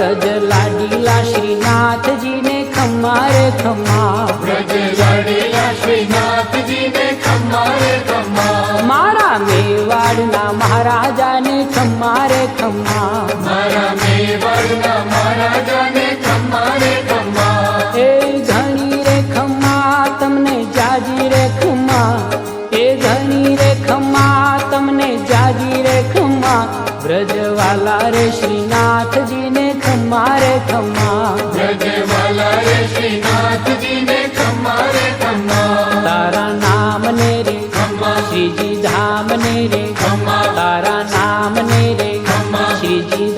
ब्रज लाडीला श्रीनाथ जी ने खम्मा रे खम्मा, ब्रज लाडीला श्रीनाथ जी ने खम्मा रे खम्मा, मारा मेवाड़ना महाराजा ने खम्मा रे खम्मा, मारा मेवाड़ना महाराजा ने खम्मा रे खम्मा, ए घणी रे खम्मा तमने जाजी रे खम्मा, ए घणी रे खम्मा तमने जाजी रे खम्मा, ब्रजवाला रे श्रीनाथ जी ने खम्मा रे खम्मा, ब्रजवाला रे श्रीनाथ जी ने खम्मा रे खम्मा, तारा नाम ने रे खम्मा, श्रीजी धाम ने रे खम्मा, तारा नाम ने रे खम्मा, श्रीजी